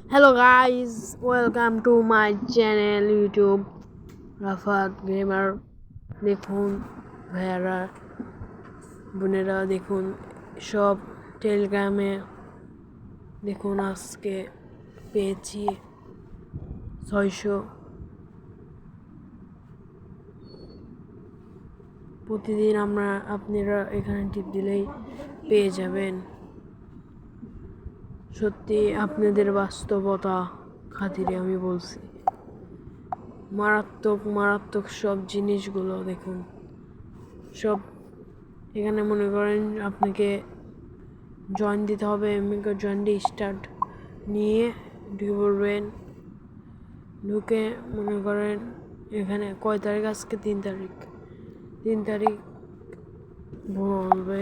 Hello guys, welcome to my channel YouTube Rafat gamer. দেখুন ভাইয়ারা বোনেরা, দেখুন সব টেলিগ্রামে দেখুন আজকে পেয়েছি 600। প্রতিদিন আপনারা এখানে টিপ দিলেই পেয়ে যাবেন। সত্যি আপনাদের বাস্তবতা খাতিরে আমি বলছি, মারাত্মক সব জিনিসগুলো দেখুন। সব এখানে মনে করেন আপনাকে জয়েন দিতে হবে। জয়েন দিয়ে স্টার্ট নিয়ে ঢুকে পড়বেন। ঢুকে মনে করেন এখানে কয় তারিখ, আজকে 3 তারিখ বলবে